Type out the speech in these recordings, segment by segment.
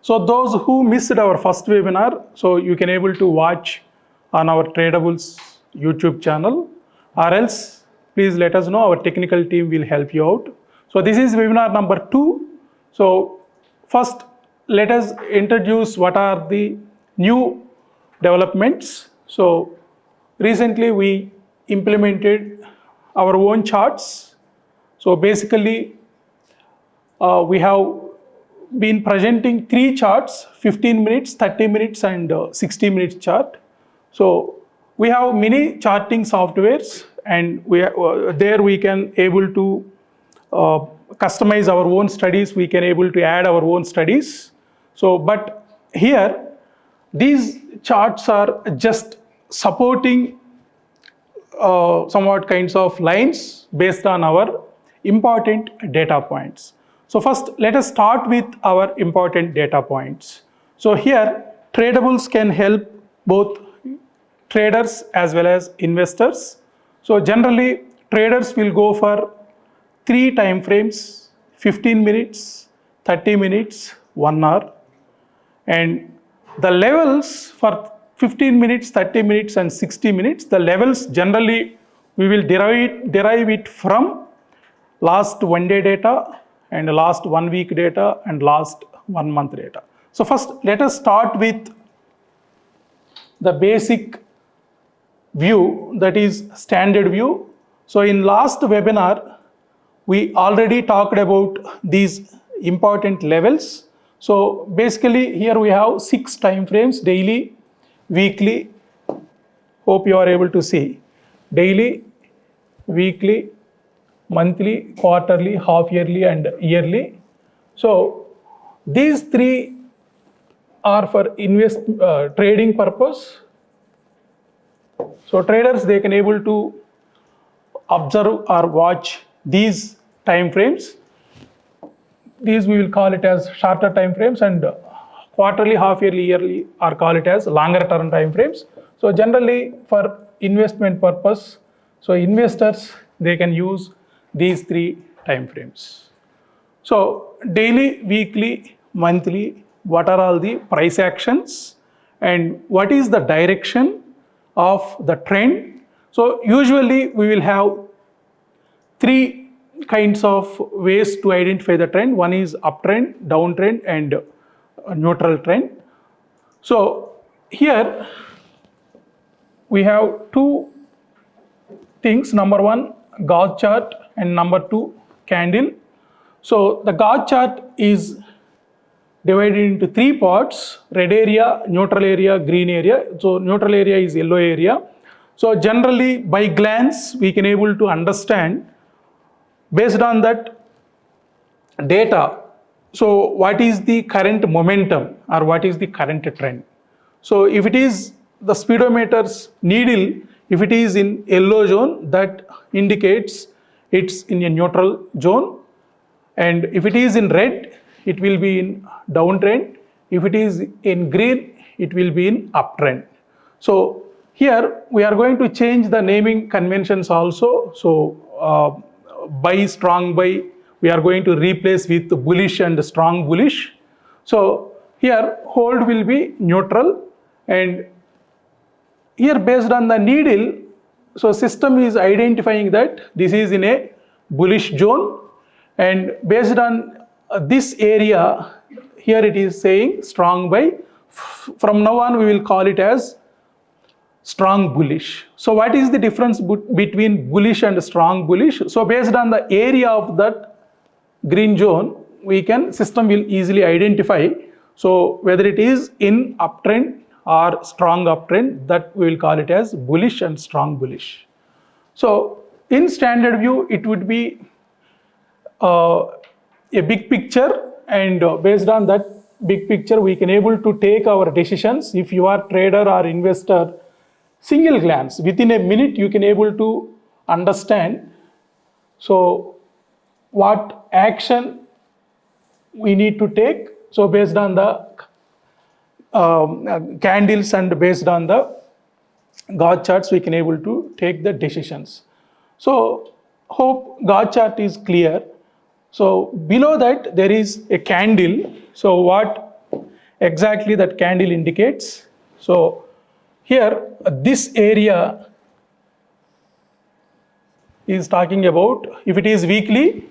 So those who missed our first webinar, so you can able to watch on our Tradabulls YouTube channel, or else please let us know, our technical team will help you out. So this is webinar number 2. So first let us introduce what are the new developments. So recently we implemented our own charts. So basically we have been presenting 3 charts, 15 minutes, 30 minutes and 60 minutes chart. So we have many charting softwares, and there we can able to customize our own studies, we can able to add our own studies. So but here these charts are just supporting somewhat kinds of lines based on our important data points. So first let us start with our important data points. So here Tradabulls can help both traders as well as investors. So generally traders will go for 3 time frames: 15 minutes, 30 minutes, 1 hour. And the levels for 15 minutes, 30 minutes and 60 minutes, the levels generally we will derive it from last 1 day data and last 1 week data and last 1 month data. So first let us start with the basic view, that is standard view. So in last webinar we already talked about these important levels. So basically here we have 6 time frames: daily, weekly, hope you are able to see, daily, weekly, monthly, quarterly, half yearly and yearly. So these 3 are for trading purpose. So traders, they can able to observe or watch these time frames. These we will call it as shorter time frames, and quarterly, half yearly, yearly are call it as longer term time frames. So generally for investment purpose, so investors, they can use these 3 time frames. So daily, weekly, monthly, what are all the price actions and what is the direction of the trend. So usually we will have 3 kinds of ways to identify the trend. One is uptrend, downtrend and neutral trend. So here we have 2 things: number 1 gauge chart and number 2 candle. So the gauge chart is divided into 3 parts: red area, neutral area, green area. So neutral area is yellow area. So generally by glance we can able to understand based on that data, so what is the current momentum or what is the current trend. So if it is the speedometer's needle, if it is in yellow zone, that indicates it's in a neutral zone, and if it is in red, it will be in downtrend. If it is in green, it will be in uptrend. So here we are going to change the naming conventions also. So buy, strong buy, we are going to replace with bullish and strong bullish. So here hold will be neutral, and here based on the needle, so system is identifying that this is in a bullish zone, and based on this area here it is saying strong buy. From now on we will call it as strong bullish. So what is the difference between bullish and strong bullish? So based on the area of that green zone, system will easily identify, so whether it is in uptrend or strong uptrend, that we will call it as bullish and strong bullish. So in standard view it would be a big picture, and based on that big picture we can able to take our decisions. If you are trader or investor, single glance, within a minute you can able to understand so what action we need to take. So based on the candles and based on the gauge charts we can able to take the decisions. So hope gauge chart is clear. So below that there is a candle. So what exactly that candle indicates. So here this area is talking about, if it is weekly,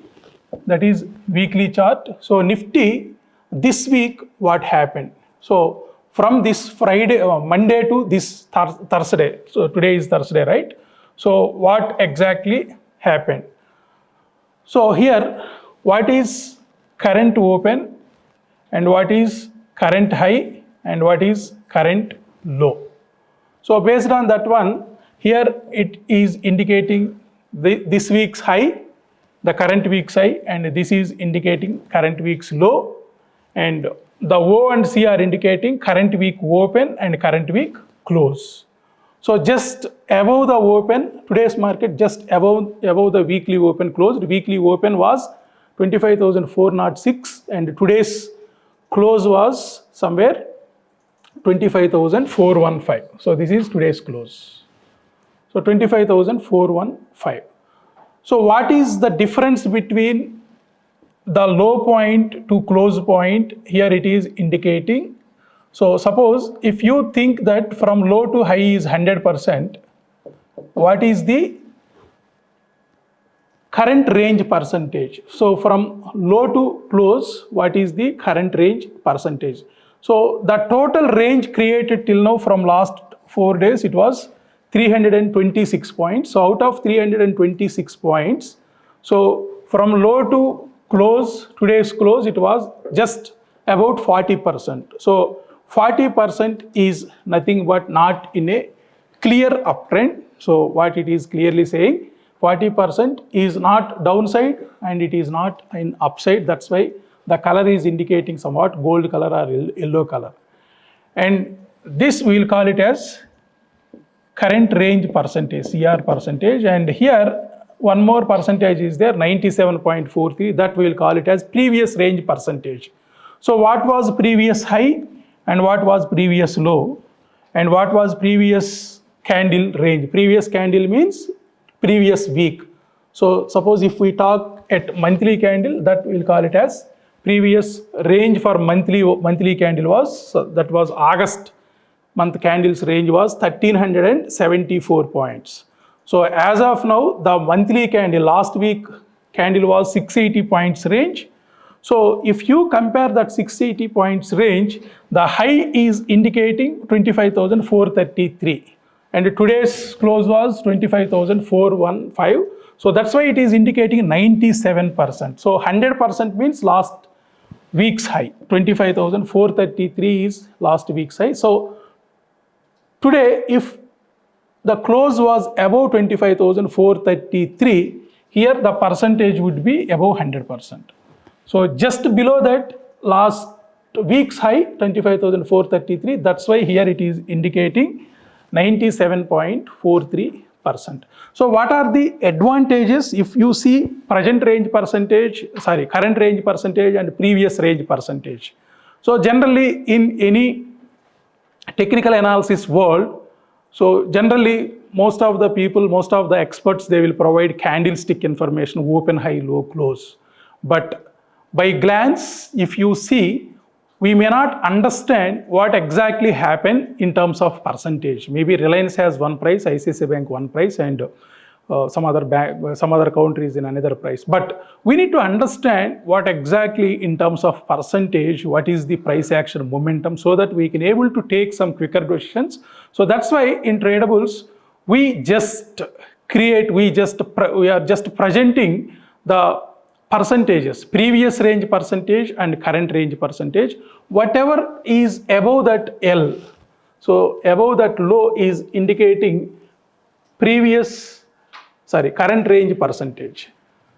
that is weekly chart. So Nifty this week what happened? So from this Friday, Monday to this Thursday, so today is Thursday, right? So what exactly happened? So here what is current open and what is current high and what is current low? So based on that one, here it is indicating this week's high, the current week's high, and this is indicating current week's low, and the O and C are indicating current week open and current week close. So just above the open, today's market just above the weekly open closed. Weekly open was 25,406 and today's close was somewhere 25,415. So this is today's close. So 25,415. So what is the difference between the low point to close point? Here it is indicating. So suppose if you think that from low to high is 100%, what is the current range percentage? So from low to close, what is the current range percentage? So the total range created till now from last 4 days, it was 326 points. So out of 326 points, so from low to close, today's close, it was just about 40%. So 40% is nothing but not in a clear uptrend. So what it is clearly saying, 40% is not downside and it is not in upside. That's why the color is indicating somewhat gold color or yellow color. And this we will call it as current range percentage, CR percentage. And here one more percentage is there, 97.43, that we will call it as previous range percentage. So what was previous high and what was previous low and what was previous candle range? Previous candle means previous week. So suppose if we talk at monthly candle, that we will call it as previous range for monthly candle was, so that was August month candles range was 1374 points. So as of now, the monthly candle, last week candle was 680 points range. So if you compare that 680 points range, the high is indicating 25,433 and today's close was 25,415. So that's why it is indicating 97%. So 100% means last week's high. 25,433 is last week's high. So today, if the close was above 25,433, here the percentage would be above 100%. So just below that last week's high, 25,433, that's why here it is indicating 97.43%. So what are the advantages if you see current range percentage and previous range percentage? So generally in any technical analysis world, so generally most of the people, most of the experts, they will provide candlestick information, open, high, low, close. But by glance, if you see, we may not understand what exactly happened in terms of percentage. Maybe Reliance has one price, ICICI Bank one price, and some other country is in another price. But we need to understand what exactly in terms of percentage, what is the price action momentum, so that we can able to take some quicker decisions. So that's why in Tradabulls, we are just presenting the percentages, previous range percentage and current range percentage. Whatever is above that L, so above that low is indicating current range percentage.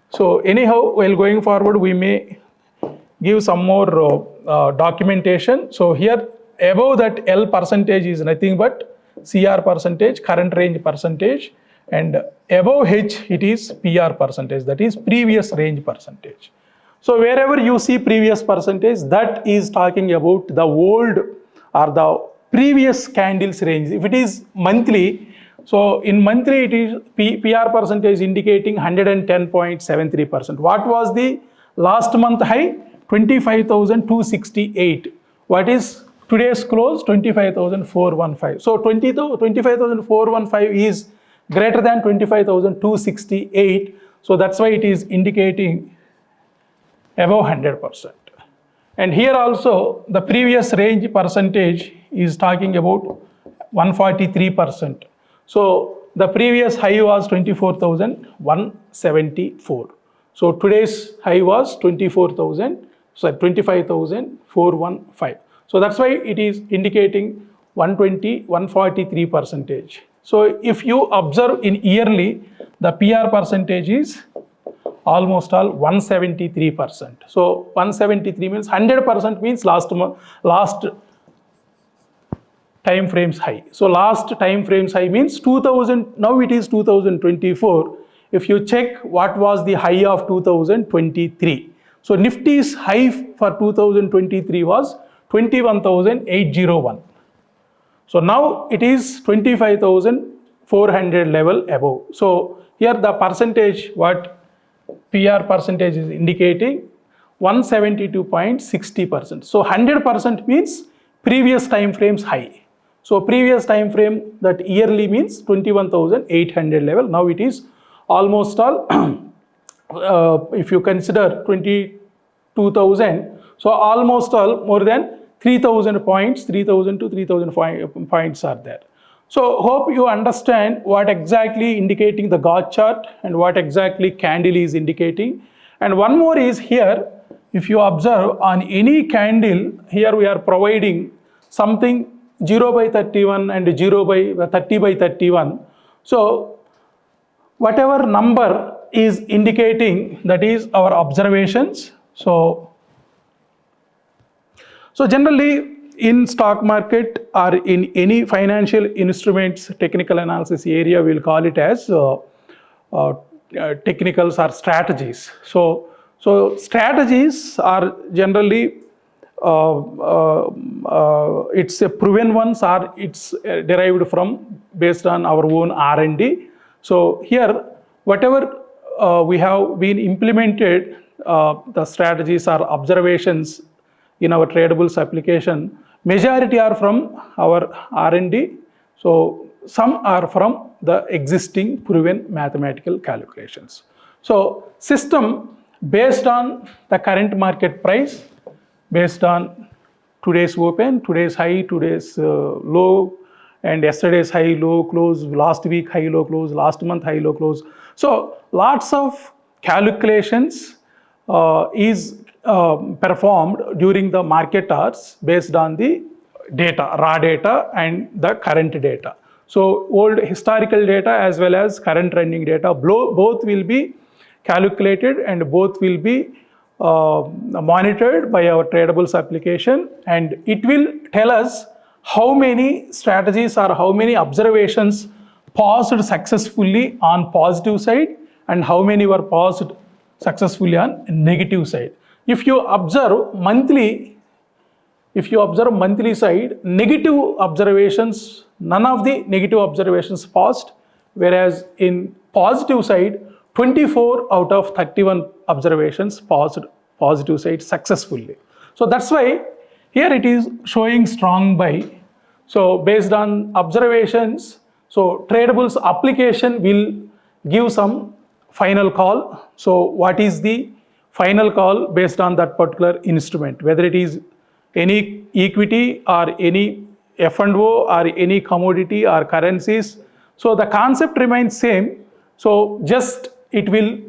So anyhow, while going forward, we may give some more documentation. So here above that L percentage is nothing but CR percentage, current range percentage, and above H it is PR percentage, that is previous range percentage. So wherever you see previous percentage, that is talking about the old or the previous candles range. If it is monthly, so in monthly it is PR percentage indicating 110.73%. What was the last month high? 25,268. What is today's close? 25,415. So 25,415 is greater than 25,268. So that's why it is indicating above 100%. And here also the previous range percentage is talking about 143%. So the previous high was 24,174. So today's high was 25,415. So that's why it is indicating 143%. So if you observe in yearly, the PR percentage is almost all 173%. So 173 means 100% means last time frames high. So last time frames high means 2000, now it is 2024. If you check what was the high of 2023. So Nifty's high for 2023 was 21,801. So now it is 25,400 level above. So here the percentage, what PR percentage is indicating 172.60%. So 100% means previous time frames high. So previous time frame, that yearly means 21,800 level. Now it is almost all, if you consider 22,000, so almost all more than 3,000 points, 3,000 to 3,000 points are there. So hope you understand what exactly indicating the God chart and what exactly candle is indicating. And one more is here, if you observe on any candle, here we are providing something 0 by 31 and 0 by 30 by 31. So whatever number is indicating, that is our observations. So generally in stock market or in any financial instruments technical analysis area, we'll call it as technicals or strategies. So strategies are generally it's a proven ones, or it's derived from based on our own R&D. So here whatever we have been implemented, the strategies or observations in our Tradabulls application, majority are from our R&D. So some are from the existing proven mathematical calculations. So system based on the current market price, based on today's open, today's high, today's low, and yesterday's high, low, close, last week high, low, close, last month high, low, close. So lots of calculations is performed during the market hours based on the data, raw data and the current data. So old historical data as well as current running data, both will be calculated and both will be monitored by our Tradabulls application, and it will tell us how many strategies or how many observations paused successfully on positive side and how many were paused successfully on negative side. If you observe monthly side, negative observations, none of the negative observations paused, whereas in positive side, 24 out of 31 observations paused positive side successfully. So that's why here it is showing strong buy. So based on observations, so Tradabulls application will give some final call. So what is the final call based on that particular instrument, whether it is any equity or any F&O or any commodity or currencies. So the concept remains same. So just it will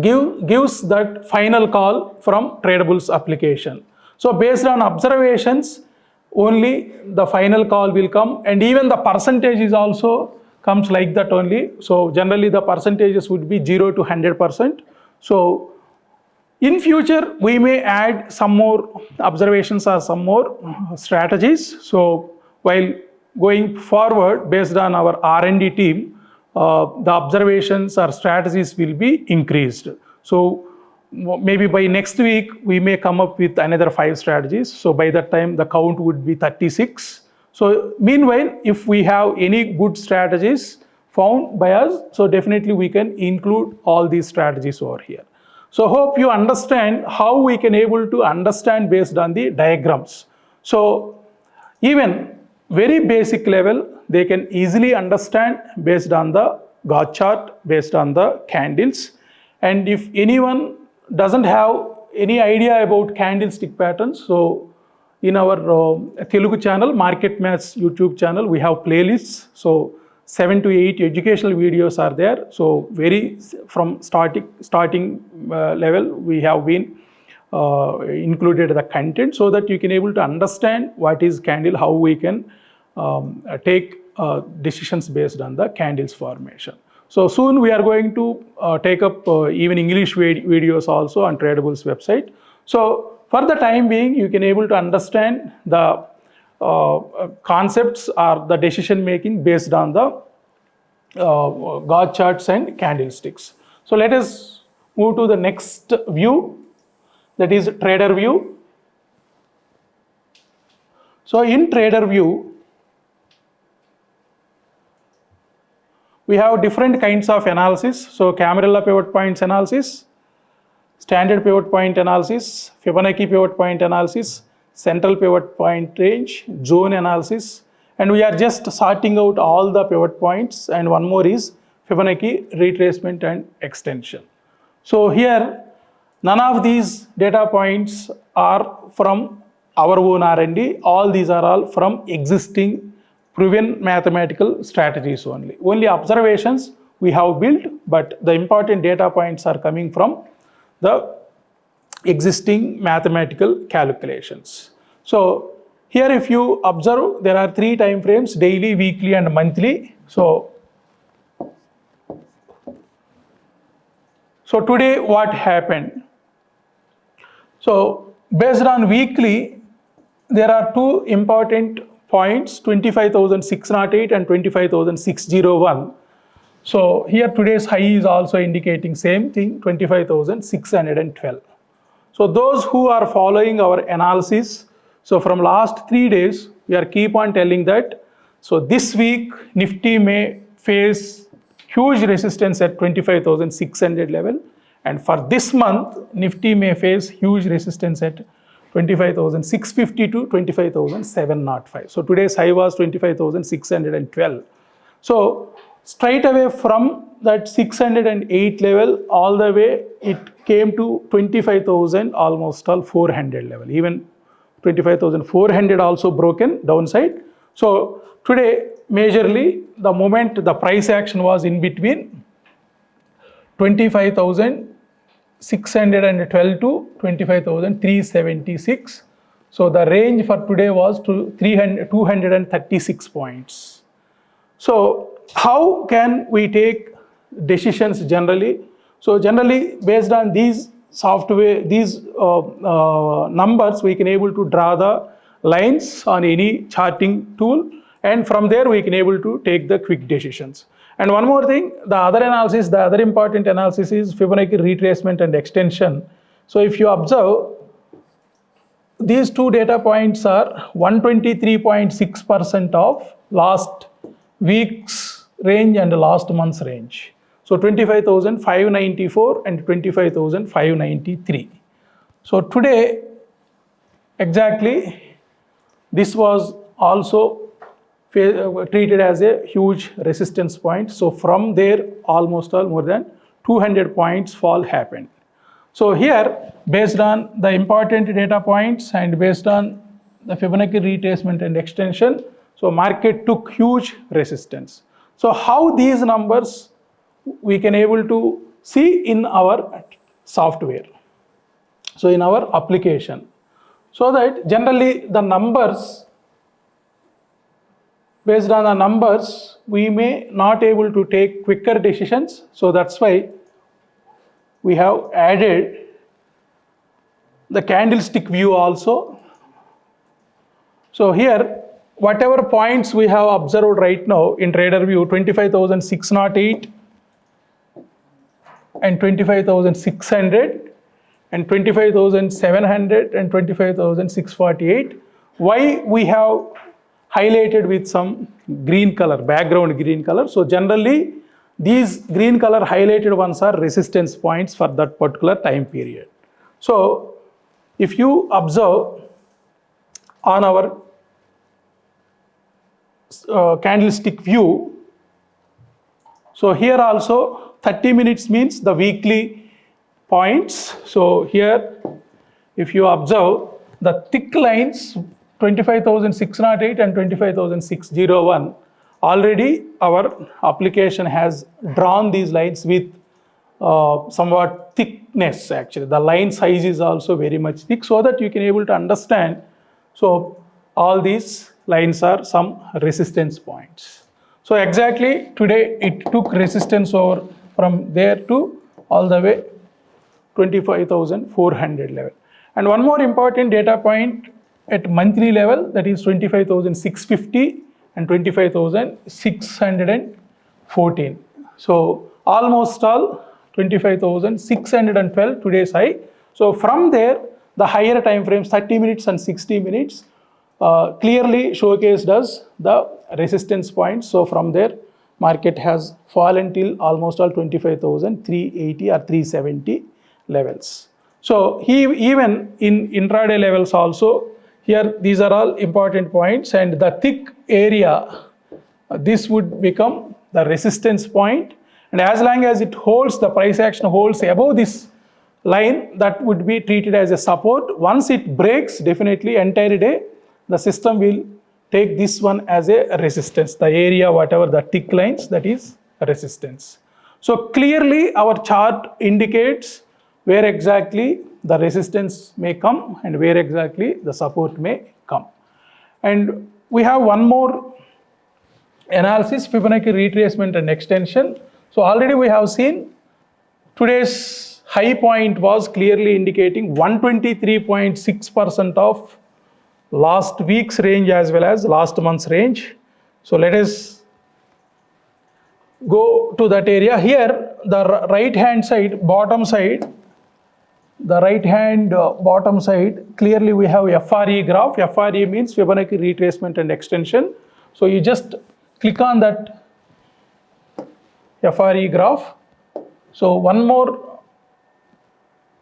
gives that final call from Tradabulls application. So based on observations, only the final call will come, and even the percentage is also comes like that only. So generally the percentages would be 0 to 100%. So in future, we may add some more observations or some more strategies. So while going forward, based on our R&D team, the observations or strategies will be increased. So maybe by next week, we may come up with another 5 strategies. So by that time, the count would be 36. So meanwhile, if we have any good strategies found by us, so definitely we can include all these strategies over here. So hope you understand how we can able to understand based on the diagrams. So even very basic level, they can easily understand based on the God chart, based on the candles. And if anyone doesn't have any idea about candlestick patterns, so in our Telugu channel, Market Maths YouTube channel, we have playlists. So 7 to 8 educational videos are there. So very from starting level, we have been included the content so that you can able to understand what is candle, how we can take decisions based on the candles formation. So soon we are going to take up even English videos also on Tradabulls website. So for the time being, you can able to understand the concepts or the decision making based on the God charts and candlesticks. So let us move to the next view, that is trader view. So in trader view, we have different kinds of analysis. So Camarilla pivot points analysis, standard pivot point analysis, Fibonacci pivot point analysis, central pivot point range, zone analysis, and we are just sorting out all the pivot points, and one more is Fibonacci retracement and extension. So here none of these data points are from our own R&D, all these are all from existing proven mathematical strategies only. Only observations we have built, but the important data points are coming from the existing mathematical calculations. So here if you observe, there are 3 time frames, daily, weekly and monthly. So today what happened? So based on weekly, there are 2 important points, 25,608 and 25,601. So here today's high is also indicating same thing, 25,612. So those who are following our analysis, so from last 3 days, we are keep on telling that, so this week Nifty may face huge resistance at 25,600 level, and for this month Nifty may face huge resistance at 25,650 to 25,705. So today's high was 25,612. So straight away from that 608 level all the way it came to 25,000 almost all 400 level. Even 25,400 also broken downside. So today majorly the moment the price action was in between 25,612 to 25,376. So the range for today was to 236 points. So how can we take decisions generally? So generally based on these software, these numbers, we can able to draw the lines on any charting tool, and from there we can able to take the quick decisions. And one more thing, the other analysis, the other important analysis is Fibonacci retracement and extension. So if you observe, these 2 data points are 123.6% of last week's range and last month's range. So 25,594 and 25,593. So today exactly this was also treated as a huge resistance point. So from there almost all more than 200 points fall happened. So here based on the important data points and based on the Fibonacci retracement and extension, so market took huge resistance. So how these numbers we can able to see in our software, so in our application, so that generally the numbers, based on the numbers we may not able to take quicker decisions. So that's why we have added the candlestick view also. So here whatever points we have observed right now in trader view, 25,608 and 25,600 and 25,700 and 25,648, why we have highlighted with some green color, background green color. So generally these green color highlighted ones are resistance points for that particular time period. So if you observe on our candlestick view. So here also 30 minutes means the weekly points. So here if you observe the thick lines 25,608 and 25,601, already our application has drawn these lines with somewhat thickness. Actually the line size is also very much thick, so that you can able to understand. So all these lines are some resistance points. So exactly today it took resistance over from there to all the way 25,400 level. And one more important data point at monthly level, that is 25,650 and 25,614. So almost all 25,612 today's high. So from there the higher time frames 30 minutes and 60 minutes clearly showcased us the resistance points. So from there market has fallen till almost all 25,380 or 370 levels. So even in intraday levels also, here these are all important points, and the thick area, this would become the resistance point, and as long as it holds, the price action holds above this line, that would be treated as a support. Once it breaks, definitely entire day the system will take this one as a resistance, the area whatever the thick lines, that is resistance. So clearly our chart indicates where exactly the resistance may come and where exactly the support may come. And we have one more analysis, Fibonacci retracement and extension. So already we have seen today's high point was clearly indicating 123.6% of last week's range as well as last month's range. So let us go to that area. Here the right hand side, bottom side, the right hand bottom side, clearly we have FRE graph. FRE means Fibonacci retracement and extension. So you just click on that FRE graph. So one more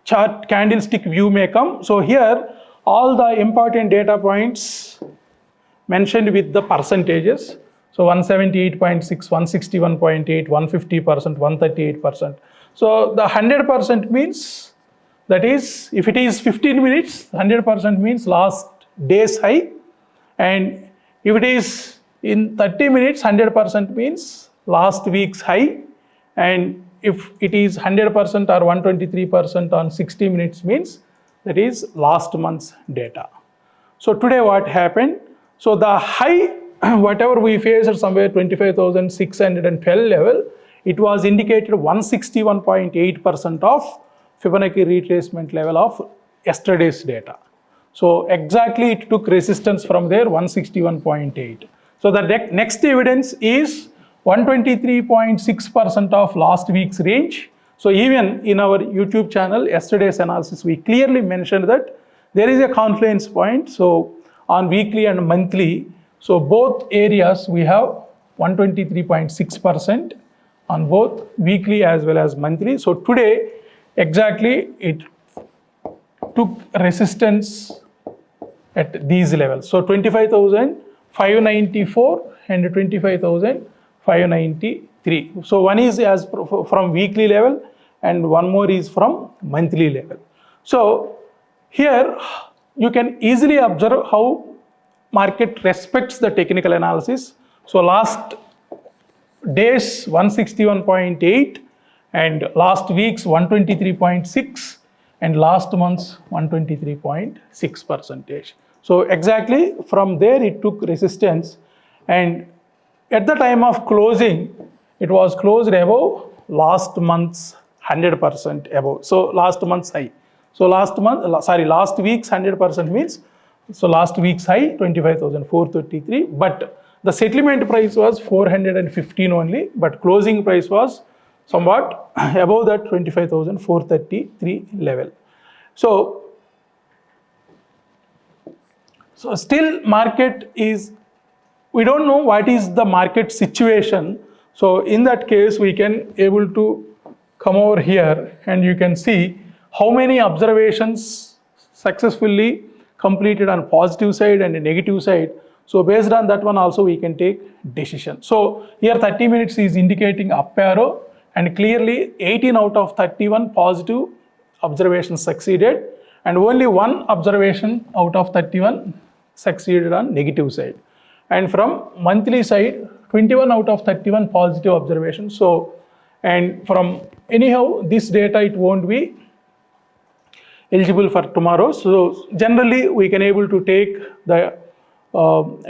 chart candlestick view may come. So here all the important data points mentioned with the percentages. So 178.6, 161.8, 150%, 138%. So the 100% means, that is, if it is 15 minutes, 100% means last day's high, and if it is in 30 minutes, 100% means last week's high, and if it is 100% or 123% on 60 minutes means that is last month's data. So today what happened? So the high, whatever we faced somewhere 25,612 level, it was indicated 161.8% of Fibonacci retracement level of yesterday's data. So exactly it took resistance from there 161.8. So the next evidence is 123.6% of last week's range. So even in our YouTube channel, yesterday's analysis, we clearly mentioned that there is a confluence point. So on weekly and monthly, so both areas we have 123.6% on both weekly as well as monthly. So today exactly it took resistance at these levels. So 25,594 and 25,593. So one is as from weekly level and one more is from monthly level. So here you can easily observe how market respects the technical analysis. So last day's 161.8 and last week's 123.6 and last month's 123.6%. So exactly from there it took resistance, and at the time of closing it was closed above last month's 100% above. So last month's high. So last week's 100% means, so last week's high 25,433, but the settlement price was 415 only, but closing price was somewhat above that 25,433 level. So still market is, we don't know what is the market situation. So in that case we can able to come over here and you can see how many observations successfully completed on positive side and negative side. So based on that one also we can take decision. So here 30 minutes is indicating up arrow, and clearly 18 out of 31 positive observations succeeded, and only one observation out of 31 succeeded on negative side. And from monthly side, 21 out of 31 positive observations. So, and from anyhow this data it won't be eligible for tomorrow. So generally we can able to take the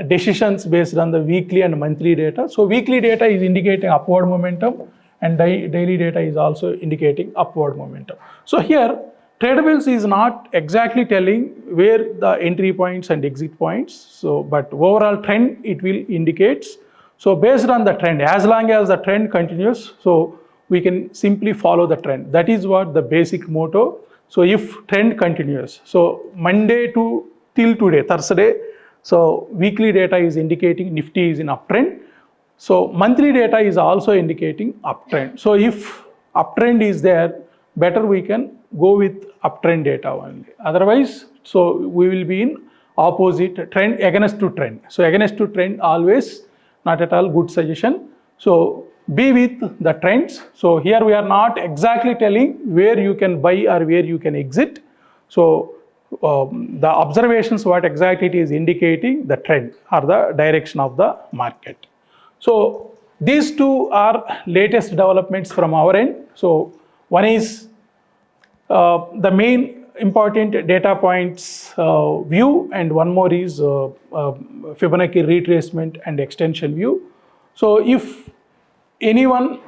decisions based on the weekly and monthly data. So weekly data is indicating upward momentum, and daily data is also indicating upward momentum. So here Tradabulls is not exactly telling where the entry points and exit points. So but overall trend it will indicates. So based on the trend, as long as the trend continues, so we can simply follow the trend. That is what the basic motto. So if trend continues, so Monday to till today, Thursday, so weekly data is indicating Nifty is in uptrend. So monthly data is also indicating uptrend. So if uptrend is there, better we can go with uptrend data only. Otherwise, so we will be in opposite trend, against to trend. So against to trend always not at all good suggestion. So be with the trends. So here we are not exactly telling where you can buy or where you can exit. So the observations what exactly it is indicating the trend or the direction of the market. So these two are latest developments from our end. So one is the main important data points view, and one more is Fibonacci retracement and extension view. So if anyone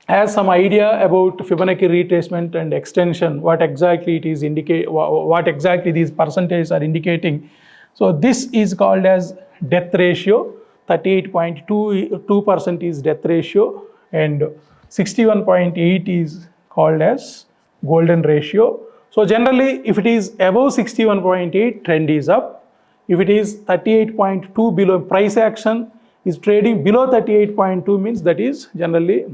has some idea about Fibonacci retracement and extension, what exactly it is what exactly these percentages are indicating. So this is called as death ratio. 38.22% is death ratio, and 61.8 is called as golden ratio. So generally if it is above 61.8, trend is up. If it is 38.2 below, price action is trading below 38.2 means that is generally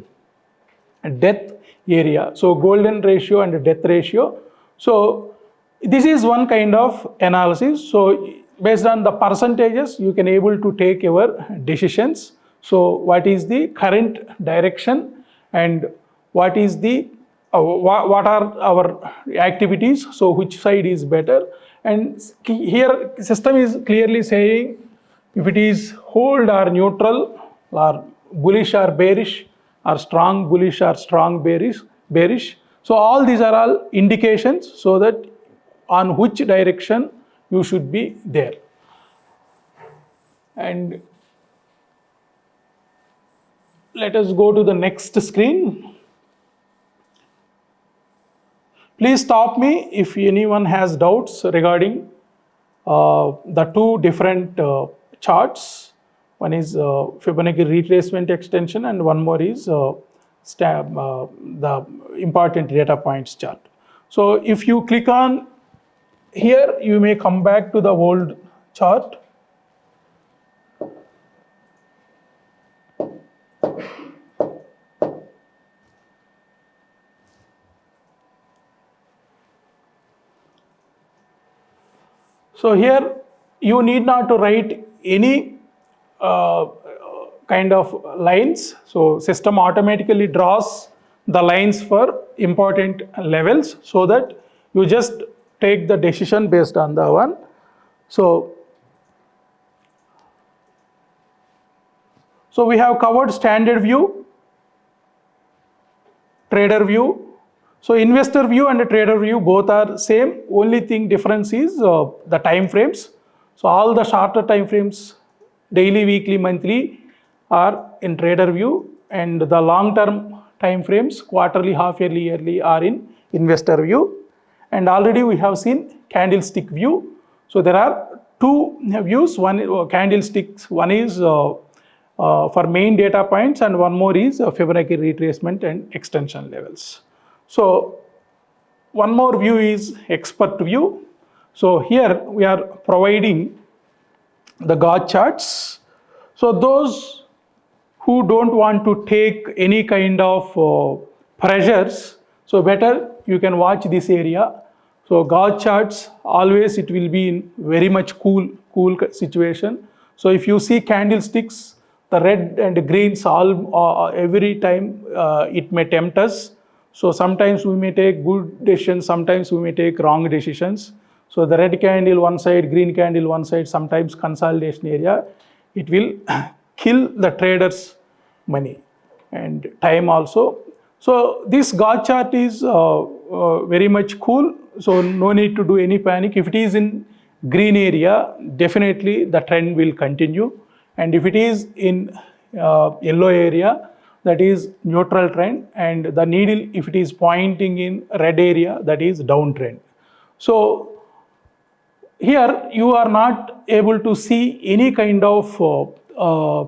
a death area. So golden ratio and death ratio. So this is one kind of analysis. So based on the percentages you can able to take your decisions. So what is the current direction and what is the what are our activities, so which side is better. And here system is clearly saying if it is hold or neutral or bullish or bearish or strong bullish or strong bearish. So all these are all indications so that on which direction you should be there. And let us go to the next screen. Please stop me if anyone has doubts regarding the two different charts. One is Fibonacci retracement extension, and one more is the important data points chart. So if you click on here, you may come back to the old chart. So here you need not to write any kind of lines. So system automatically draws the lines for important levels so that you just take the decision based on the one. So we have covered standard view, trader view. So investor view and trader view both are same. Only thing difference is the time frames. So all the shorter time frames, daily, weekly, monthly, are in trader view, and the long term time frames, quarterly, half yearly, yearly, are in investor view. And already we have seen candlestick view. So there are two views. One candlesticks. One is for main data points, and one more is Fibonacci retracement and extension levels. So one more view is expert view. So here we are providing the God charts. So those who don't want to take any kind of pressures, so better you can watch this area. So gauge charts, always it will be in very much cool situation. So if you see candlesticks, the red and greens every time it may tempt us. So sometimes we may take good decisions, sometimes we may take wrong decisions. So the red candle one side, green candle one side, sometimes consolidation area, it will kill the traders' money and time also. So this gauge chart is very much cool. So no need to do any panic. If it is in green area, definitely the trend will continue. And if it is in yellow area, that is neutral trend. And the needle, if it is pointing in red area, that is downtrend. So here you are not able to see any kind of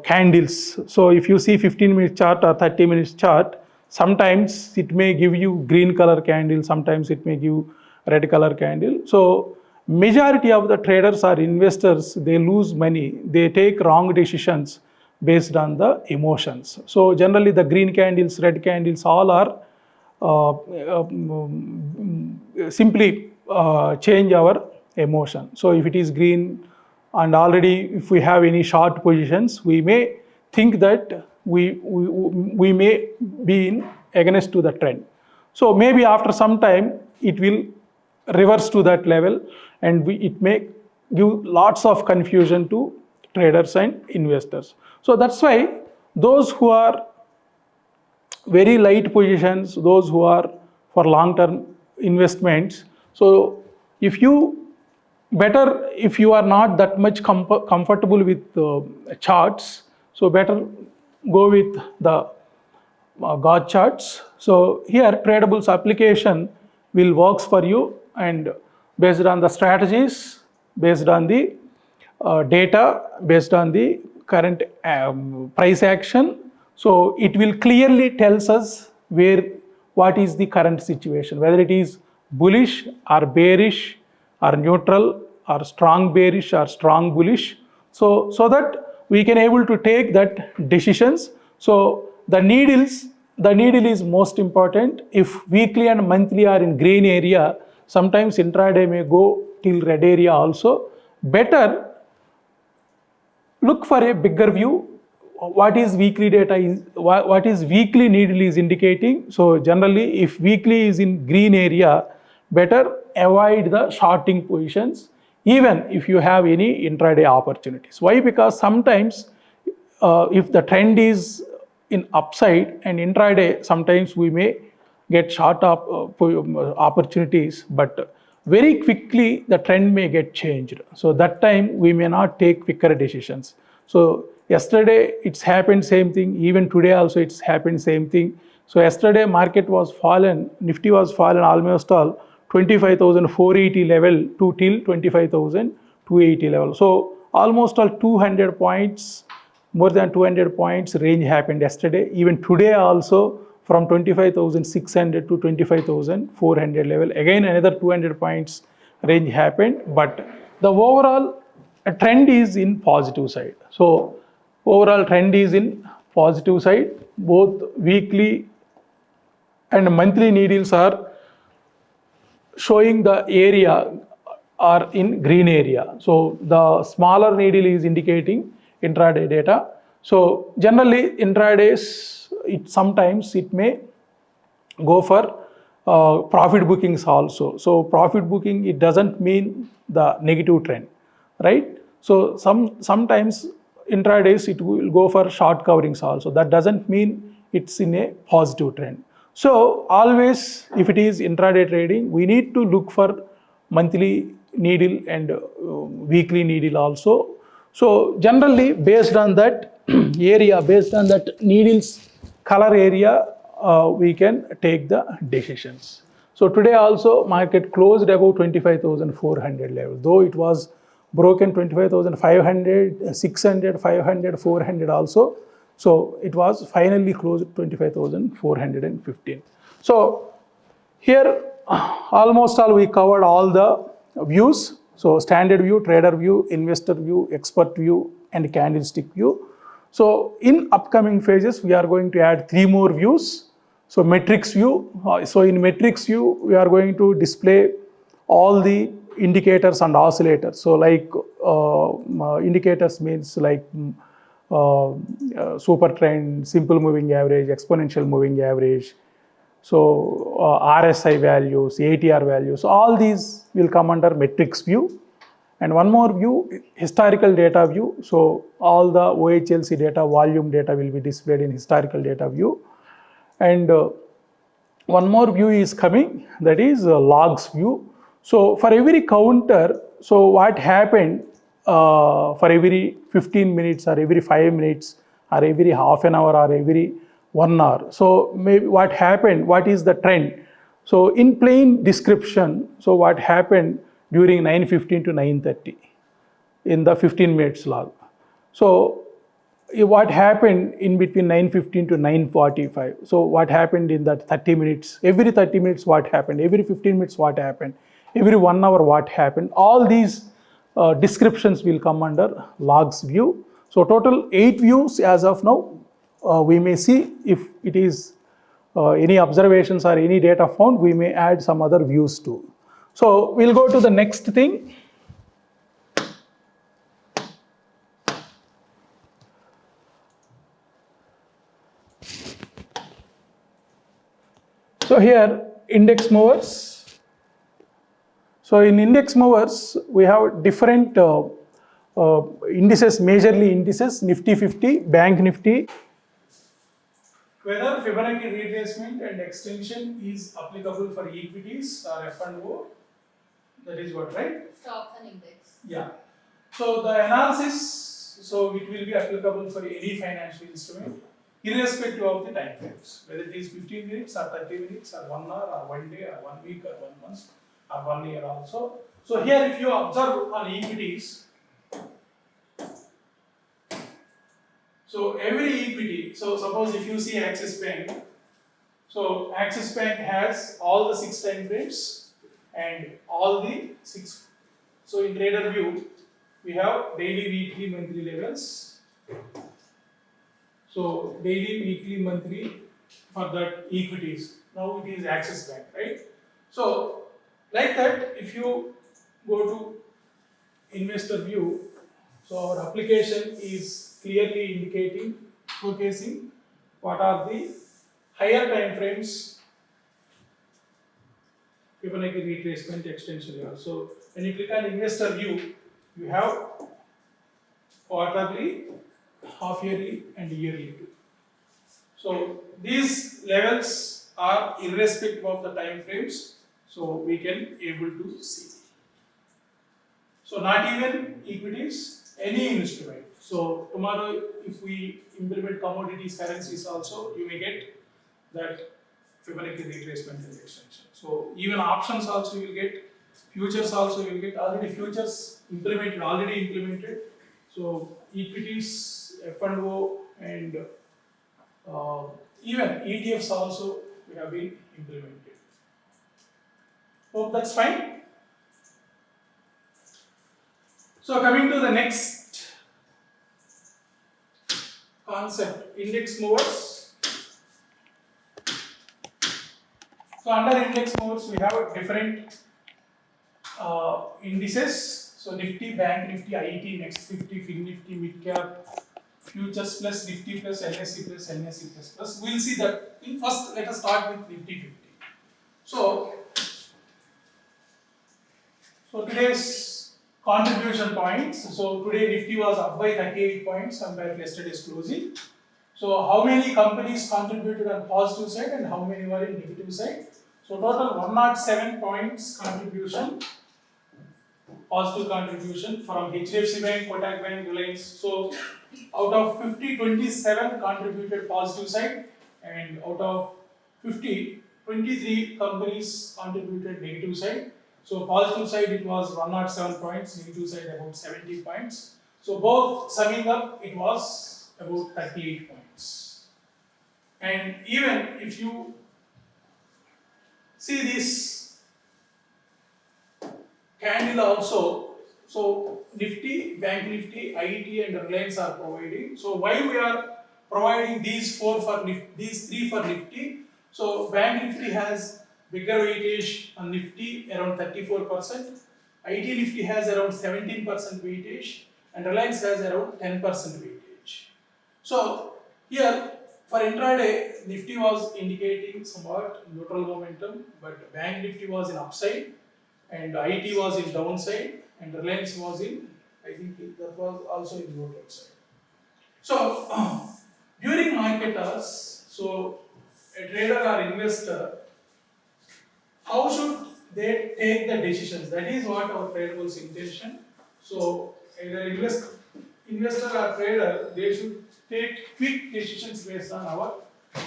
candles. So if you see 15-minute chart or 30-minute chart, sometimes it may give you green color candle, sometimes it may give red color candle. So majority of the traders or investors, they lose money, they take wrong decisions based on the emotions. So generally the green candles, red candles, all are simply change our emotion. So if it is green and already if we have any short positions, we may think that we may be in against to the trend. So maybe after some time it will reverse to that level, and it may give lots of confusion to traders and investors. So that's why those who are very light positions, those who are for long-term investments, so if you are not that much comfortable with charts, so better go with the gauge charts. So here Tradabulls application will works for you, and based on the strategies, based on the data, based on the current price action, so it will clearly tells us what is the current situation, whether it is bullish or bearish or neutral or strong bearish or strong bullish, so that we can able to take that decisions. So the needle is most important. If weekly and monthly are in green area, sometimes intraday may go till red area also. Better look for a bigger view. What is weekly data is, what is weekly needle is indicating. So generally if weekly is in green area, better avoid the shorting positions, even if you have any intraday opportunities. Why? Because sometimes if the trend is in upside and intraday, sometimes we may get short opportunities, but very quickly the trend may get changed. So that time we may not take quicker decisions. So yesterday it's happened same thing, even today also it's happened same thing. So yesterday market was fallen, Nifty was fallen almost all 25,480 level to till 25,280 level. So almost all 200 points, more than 200 points range happened yesterday. Even today also from 25,600 to 25,400 level, again another 200 points range happened, but the overall trend is in positive side. So overall trend is in positive side. Both weekly and monthly needles are showing the area are in green area. So the smaller needle is indicating intraday data. So generally intradays, sometimes it may go for profit bookings also. So profit booking, it doesn't mean the negative trend, right? So sometimes intradays it will go for short coverings also. That doesn't mean it's in a positive trend. So always if it is intraday trading, we need to look for monthly needle and weekly needle also. So generally based on that area, based on that needles color area, we can take the decisions. So today also market closed above 25,400 level, though it was broken 25,500, 600, 500, 400 also. So it was finally closed 25,415. So here almost all we covered all the views. So standard view, trader view, investor view, expert view, and candlestick view. So in upcoming phases, we are going to add 3 more views. So matrix view. So in matrix view, we are going to display all the indicators and oscillators. So like indicators means like super trend, simple moving average, exponential moving average. So RSI values, ATR values, all these will come under metrics view. And one more view, historical data view. So all the OHLC data, volume data will be displayed in historical data view. And one more view is coming, that is logs view. So for every counter, so what happened for every 15 minutes or every 5 minutes or every half an hour or every 1 hour. So maybe what happened, what is the trend? So in plain description, so what happened during 9:15 to 9:30 in the 15 minutes log. So what happened in between 9:15 to 9:45. So what happened in that 30 minutes, every 30 minutes what happened, every 15 minutes what happened, every 1 hour what happened. All these descriptions will come under logs view. So total 8 views as of now. We may see if it is any observations or any data found, we may add some other views too. So we'll go to the next thing. So here index movers. So in index movers, we have different indices, majorly indices, Nifty 50, Bank Nifty. Whether Fibonacci retracement and extension is applicable for equities or F&O, that is what, right? Stocks and index. Yeah. So the analysis, so it will be applicable for any financial instrument, irrespective of the time frames, whether it is 15 minutes or 30 minutes or 1 hour or 1 day or 1 week or 1 month or 1 year also. So here if you observe on equities, so every equity, so suppose if you see Axis Bank, so Axis Bank has all the 6 time frames and all the 6. So in trader view, we have daily, weekly, monthly levels. So daily, weekly, monthly for that equities. Now it is Axis Bank, right? So like that, if you go to investor view, so our application is clearly indicating, showcasing what are the higher time frames, Fibonacci retracement, extension level. So when you click on investor view, you have quarterly, half yearly and yearly. So these levels are irrespective of the time frames, so we can able to see. So not even equities, any instrument. So tomorrow if we implement commodities, currencies also, you may get that Fibonacci retracement and extension. So even options also you will get, futures also you will get, already futures already implemented. So equities, F&O and even ETFs also we have been implemented. Hope that's fine. So coming to the next concept, index movers. So under index movers, we have different indices. So Nifty, Bank Nifty, IT, Next 50, Fin Nifty, Mid Cap, Futures plus Nifty plus NSE plus NSE plus plus. We'll see that. First, let us start with Nifty 50. So today's contribution points. So today Nifty was up by 38 points compared to yesterday's closing. So how many companies contributed on positive side and how many were in negative side? So total 107 points contribution, positive contribution from HDFC Bank, Kotak Bank, Reliance. So out of 50, 27 contributed positive side, and out of 50, 23 companies contributed negative side. So positive side it was 107 points, negative side about 70 points. So both summing up it was about 38 points. And even if you see this candle also, so Nifty, Bank Nifty, IET and Reliance are providing. So why we are providing these three for Nifty? So Bank Nifty has bigger weightage on Nifty around 34%. IT Nifty has around 17% weightage and Reliance has around 10% weightage. So here for intraday, Nifty was indicating somewhat neutral momentum, but Bank Nifty was in upside and IT was in downside and Reliance was in, I think that was also in neutral side. So during market hours, so a trader or investor, how should they take the decisions? That is what our Tradabulls intention. So either investor or trader, they should take quick decisions based on our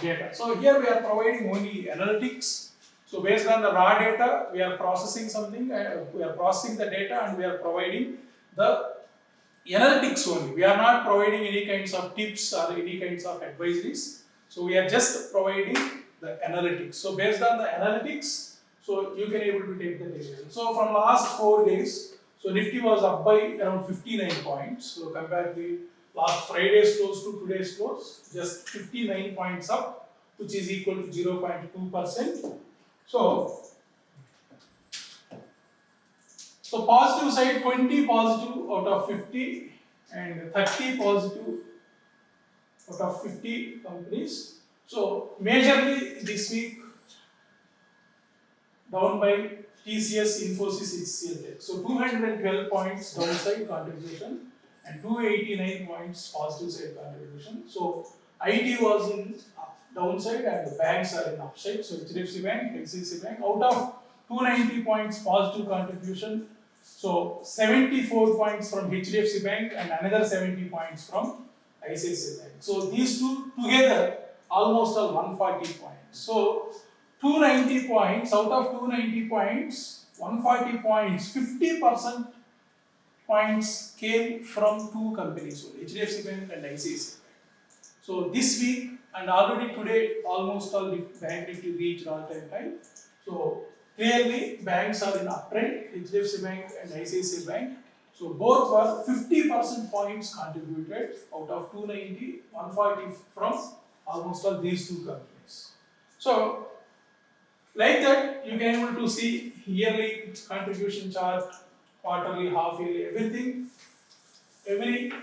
data. So here we are providing only analytics. So based on the raw data, we are processing something, we are processing the data and we are providing the analytics only. We are not providing any kinds of tips or any kinds of advisories. So we are just providing the analytics. So based on the analytics, so you can able to take the decision. So from last 4 days, so Nifty was up by around 59 points. So compared to last Friday's close to today's close, just 59 points up, which is equal to 0.2%. So positive side 20 positive out of 50 and 30 positive out of 50 companies. So majorly this week down by TCS, Infosys, HCL. So 212 points downside contribution and 289 points positive side contribution. So IT was in downside and the banks are in upside. So HDFC Bank, ICICI Bank, out of 290 points positive contribution, so 74 points from HDFC Bank and another 70 points from ICICI Bank. So these two together almost 140 points. So 290 points, out of 290 points, 140 points, 50% points came from two companies, so HDFC Bank and ICICI Bank. So this week and already today, almost all Bank Nifty reached all-time high. So clearly, banks are in uptrend, HDFC Bank and ICICI Bank. So both were 50% points contributed out of 290, 140 from almost all these two companies. So like that, you can able to see yearly contribution chart, quarterly, half yearly, everything. Every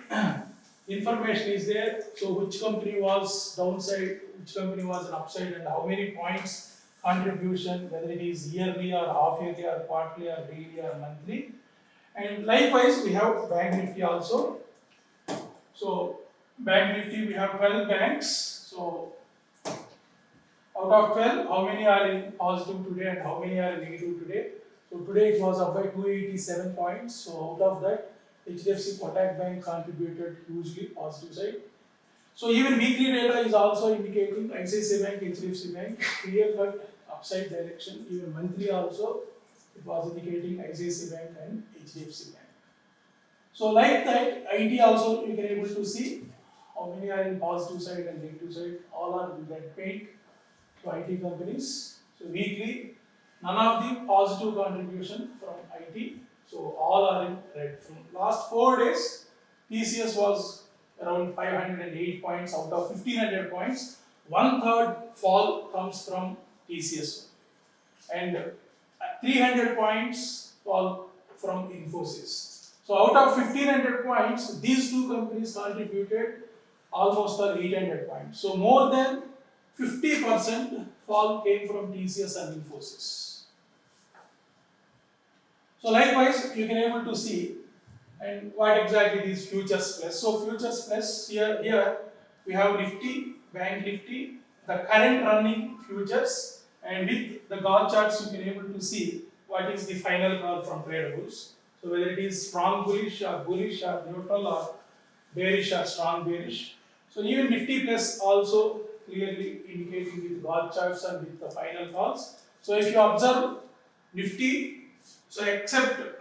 information is there. So which company was downside, which company was an upside, and how many points contribution, whether it is yearly or half yearly or quarterly or daily or monthly. And likewise, we have Bank Nifty also. So Bank Nifty, we have 12 banks. So out of 12, how many are in positive today and how many are in negative today? So today it was up by 287 points. So out of that, HDFC Kotak Bank contributed hugely positive side. So even weekly data is also indicating ICICI Bank, HDFC Bank, clear cut upside direction. Even monthly also, it was indicating ICICI Bank and HDFC Bank. So like that, IT also you can able to see how many are in positive side and negative side. All are in red paint to IT companies. So weekly, none of the positive contribution from IT. So all are in red. From last 4 days, TCS was around 508 points out of 1500 points. 1/3 fall comes from TCS. And 300 points fall from Infosys. So out of 1500 points, these two companies contributed almost 800 points. So more than 50% fall came from TCS and Infosys. So likewise, you can able to see and what exactly is futures plus. So futures plus here we have Nifty, Bank Nifty, the current running futures, and with the God charts you can able to see what is the final call from Tradabulls. So whether it is strong bullish or neutral or bearish or strong bearish. So even Nifty plus also clearly indicating with God charts and with the final calls. So if you observe Nifty, so except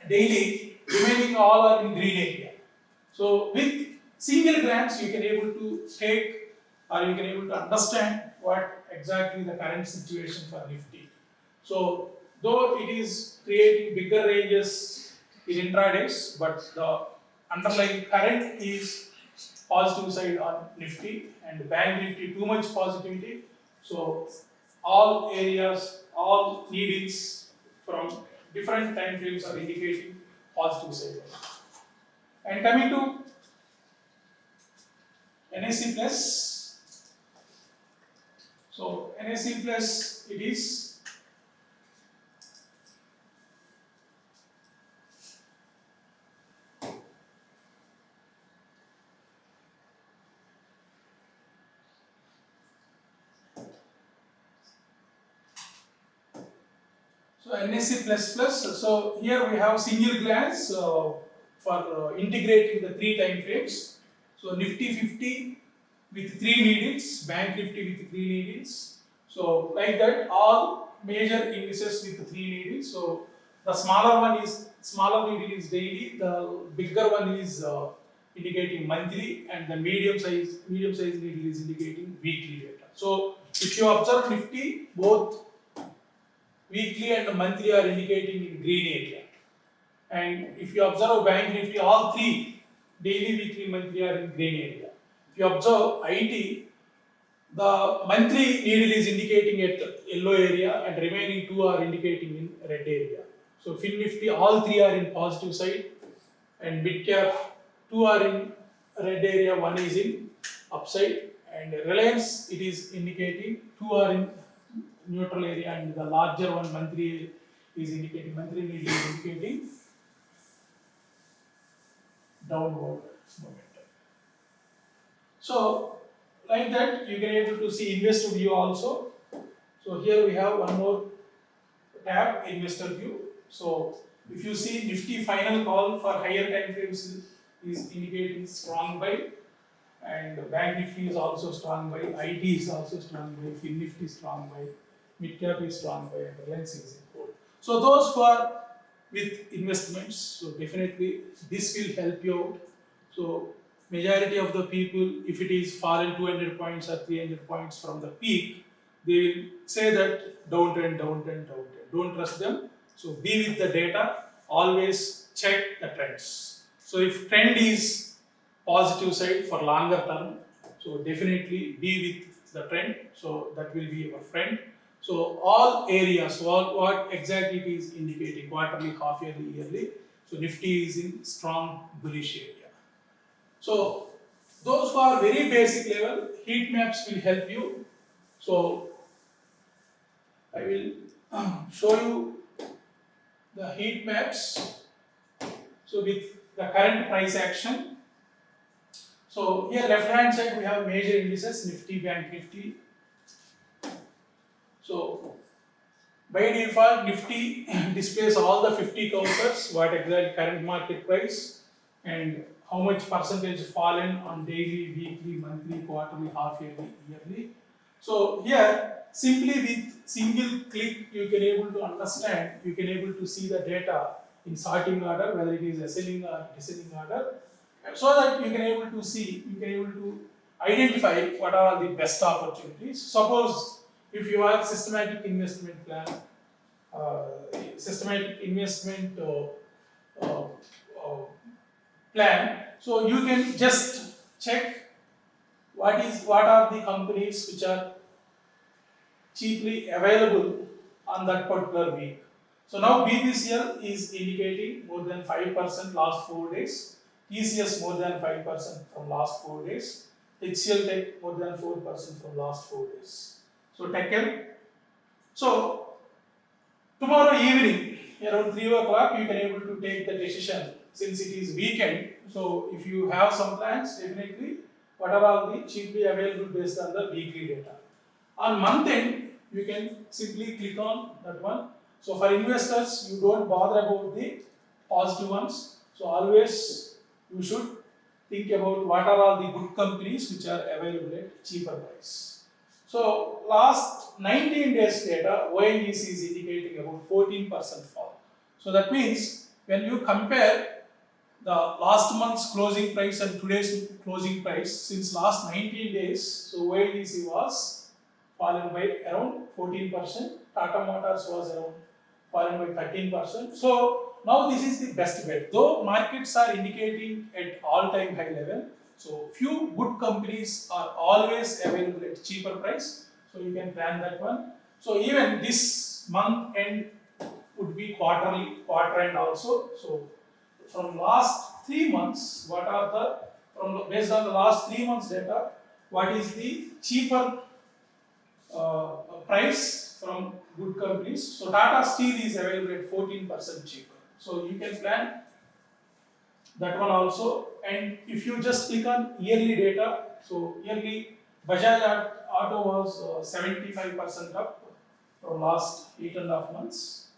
daily, remaining all are in green area. So with single glance, you can able to take or you can able to understand what exactly the current situation for Nifty. So though it is creating bigger ranges in intradays, but the underlying current is positive side on Nifty and Bank Nifty too much positivity. So all areas, all needles from different time frames are indicating positive side. And coming to NAC plus, so NAC plus it is NAC plus plus. So here we have single glance for integrating the three time frames. So Nifty 50 with three needles, Bank Nifty with three needles. So like that, all major indices with three needles. So the smaller needle is daily, the bigger one is indicating monthly, and the medium size needle is indicating weekly data. So if you observe Nifty, both weekly and monthly are indicating in green area. And if you observe Bank Nifty, all three, daily, weekly, monthly are in green area. If you observe IT, the monthly needle is indicating at yellow area and remaining two are indicating in red area. So Fin Nifty, all three are in positive side, and mid cap, two are in red area, one is in upside, and Reliance, it is indicating two are in neutral area, and the larger one monthly is indicating, monthly needle is indicating downward momentum. So like that you can able to see investor view also. So here we have one more tab, investor view. So if you see Nifty final call for higher time frames is indicating strong buy, and Bank Nifty is also strong buy, IT is also strong buy, Fin Nifty is strong buy, mid cap is strong buy, and Reliance is in hold. So those who are with investments, so definitely this will help you out. So majority of the people, if it is fallen 200 points or 300 points from the peak, they will say that downtrend. Don't trust them. So be with the data, always check the trends. So if trend is positive side for longer term, so definitely be with the trend. So that will be your friend. So all areas, what exactly it is indicating, quarterly, half yearly, yearly. So Nifty is in strong bullish area. So those who are very basic level, heat maps will help you. So I will show you the heat maps. So with the current price action. So here left hand side we have major indices, Nifty, Bank Nifty. So by default, Nifty displays all the 50 counters, what exact current market price and how much percentage fallen on daily, weekly, monthly, quarterly, half yearly, yearly. So here, simply with single click, you can able to understand, you can able to see the data in sorting order, whether it is ascending or descending order, so that you can able to see, you can able to identify what are the best opportunities. Suppose if you have systematic investment plan, plan, so you can just check what are the companies which are cheaply available on that particular week. So now BPCL is indicating more than 5% last 4 days, TCS more than 5% from last 4 days, HCL Tech more than 4% from last 4 days. So Techem. So tomorrow evening around 3 o'clock you can able to take the decision, since it is weekend. So if you have some plans, definitely what are all the cheaply available based on the weekly data. On month end, you can simply click on that one. So for investors, you don't bother about the positive ones. So always you should think about what are all the good companies which are available at cheaper price. So last 19 days data, ONGC is indicating about 14% fall. So that means when you compare the last month's closing price and today's closing price, since last 19 days, so ONGC was fallen by around 14%, Tata Motors was around fallen by 13%. So now this is the best bet. Though markets are indicating at all-time high level, so few good companies are always available at cheaper price. So you can plan that one. So even this month end would be quarter end also. So from last 3 months, what are based on the last 3 months data, what is the cheaper price from good companies? So Tata Steel is available at 14% cheaper. So you can plan that one also. And if you just click on yearly data, so yearly Bajaj Auto was 75% up from last 8.5 months.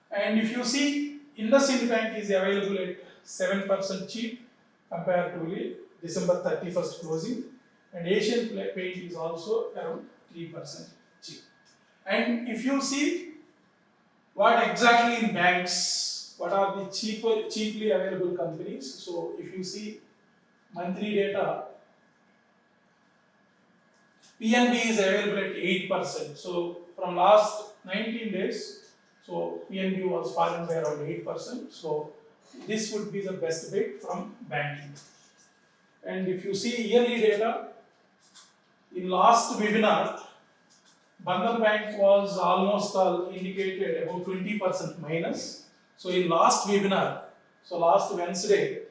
And if you see, IndusInd Bank is available at 7% cheap comparatively December 31st closing, and Asian Paint is also around 3% cheap. And if you see what exactly in banks, what are the cheaply available companies? So if you see monthly data, PNB is available at 8%. So from last 19 days, so PNB was fallen by around 8%. So this would be the best bet from banking. And if you see yearly data, in last webinar, Bandhan Bank was almost indicated about 20% minus. So in last webinar, so last Wednesday,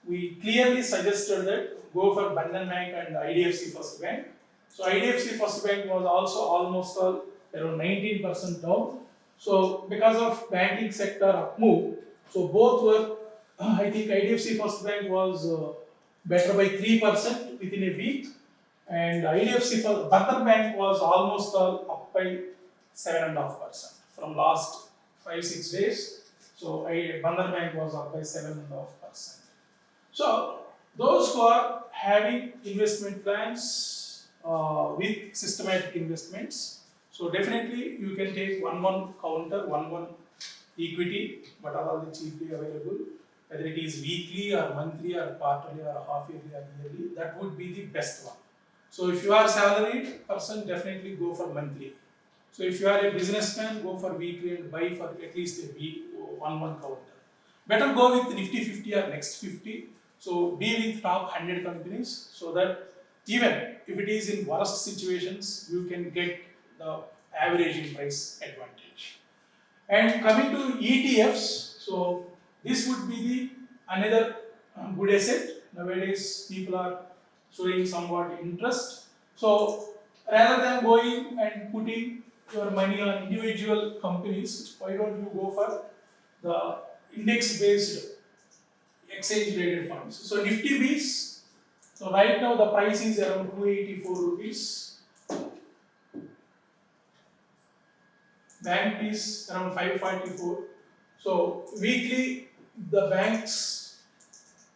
we clearly suggested that go for Bandhan Bank and IDFC First Bank. So IDFC First Bank was also almost around 19% down. So because of banking sector up move, so both were, I think IDFC First Bank was better by 3% within a week, and IDFC First Bandhan Bank was almost up by 7.5% from last 5-6 days. So Bandhan Bank was up by 7.5%. So those who are having investment plans with systematic investments, so definitely you can take 1-1 counter, 1-1 equity, what are all the cheaply available, whether it is weekly or monthly or quarterly or half yearly or yearly, that would be the best one. So if you are a salaried person, definitely go for monthly. So if you are a businessman, go for weekly and buy for at least a week, 1-1 counter. Better go with Nifty 50 or Next 50. So be with top 100 companies, so that even if it is in worst situations, you can get the averaging price advantage. And coming to ETFs, so this would be the another good asset. Nowadays, people are showing somewhat interest. So rather than going and putting your money on individual companies, why don't you go for the index-based exchange traded funds? So Nifty Bs, so right now the price is around 284 rupees. Bank Bs around 544. So weekly the banks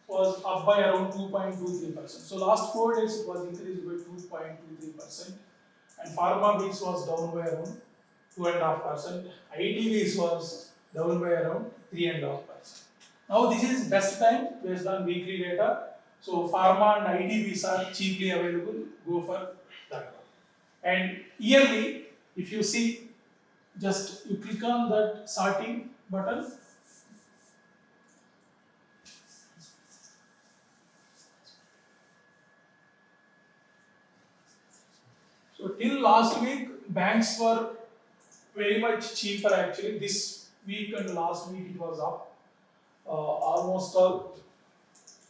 was up by around 2.23%. So last 4 days it was increased by 2.23%, and Pharma Bs was down by around 2.5%. ITVs was down by around 3.5%. Now this is best time based on weekly data. So Pharma and ITVs are cheaply available. Go for that one. And yearly, if you see, just you click on that sorting button. So till last week, banks were very much cheaper actually. This week and last week it was up almost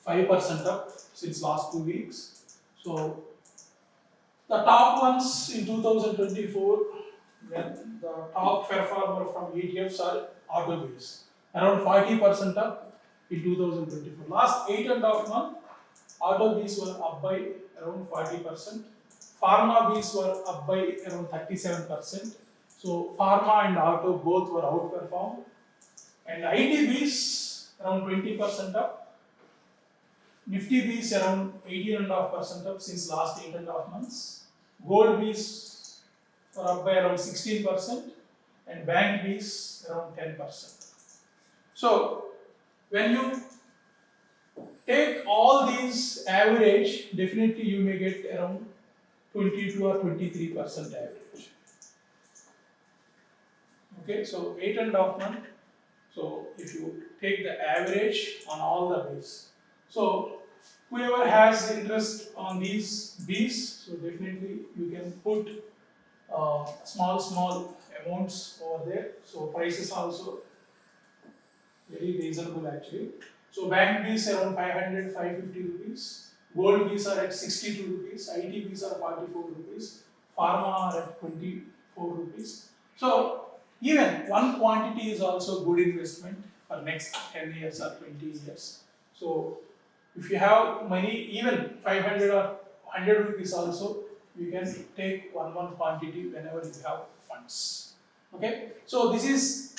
5% up since last 2 weeks. So the top ones in 2024, when the top performer from ETFs are auto based, around 40% up in 2024. Last 8.5 months, auto Bs were up by around 40%. Pharma Bs were up by around 37%. So pharma and auto both were outperformed. And IT Bs around 20% up. Nifty Bs around 18.5% up since last 8.5 months. Gold Bs were up by around 16%, and bank Bs around 10%. So when you take all these average, definitely you may get around 22 or 23% average. Okay, so 8.5 months. So if you take the average on all the Bs, so whoever has interest on these Bs, so definitely you can put small amounts over there. So prices also very reasonable actually. So bank bees around 500, 550 rupees. Gold bees are at 62 rupees. IT bees are 44 rupees. Pharma are at 24 rupees. So even one quantity is also good investment for next 10 years or 20 years. So if you have money, even 500 or 100 rupees also, you can take one quantity whenever you have funds. Okay. So this is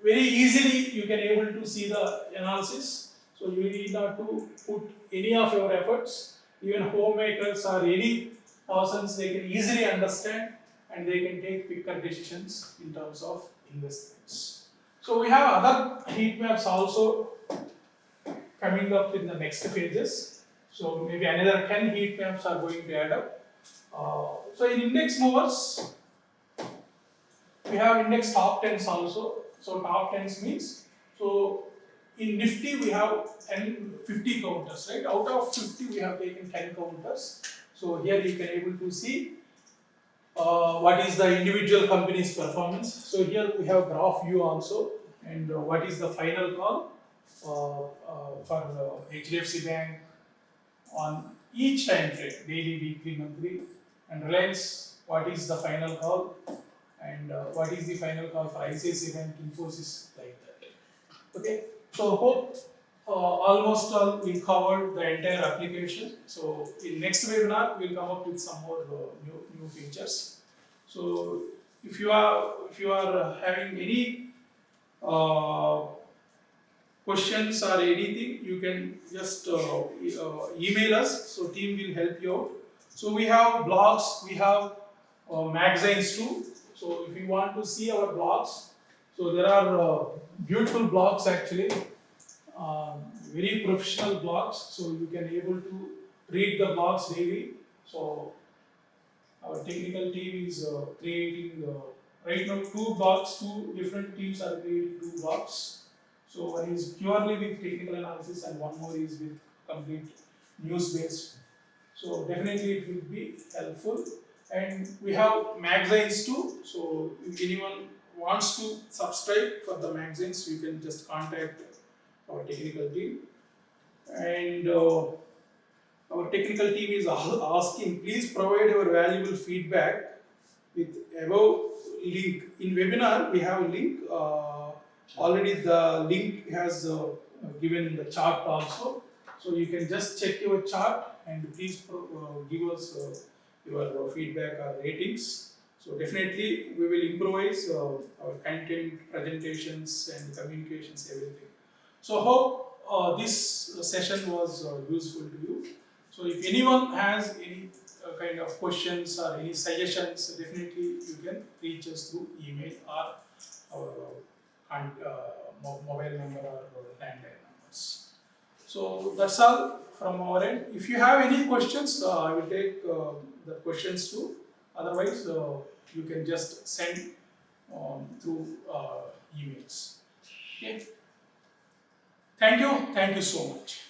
very easily you can able to see the analysis. So you need not to put any of your efforts. Even homemakers or any persons, they can easily understand and they can take quicker decisions in terms of investments. So we have other heat maps also coming up in the next phases. So maybe another 10 heat maps are going to add up. So in index movers, we have index top 10s also. So top 10s means, so in Nifty we have 50 counters, right? Out of 50 we have taken 10 counters. So here you can able to see what is the individual company's performance. So here we have graph view also, and what is the final call for HDFC Bank on each time frame, daily, weekly, monthly, and Reliance, what is the final call, and what is the final call for ICICI Bank, Infosys, like that. Okay, so hope almost all we covered the entire application. So in next webinar we'll come up with some more new features. So if you are having any questions or anything, you can just email us. So team will help you out. So we have blogs, we have magazines too. So if you want to see our blogs, so there are beautiful blogs actually, very professional blogs. So you can able to read the blogs daily. So our technical team is creating right now two different teams are creating 2 blogs. So one is purely with technical analysis and one more is with complete news based. So definitely it will be helpful. And we have magazines too. So if anyone wants to subscribe for the magazines, you can just contact our technical team. And our technical team is asking, please provide your valuable feedback with above link. In webinar, we have a link. Already the link has given in the chart also. So you can just check your chart and please give us your feedback or ratings. So definitely we will improvise our content, presentations and communications, everything. So hope this session was useful to you. So if anyone has any kind of questions or any suggestions, definitely you can reach us through email or our mobile number or landline numbers. So that's all from our end. If you have any questions, I will take the questions too. Otherwise, you can just send through emails. Okay. Thank you so much.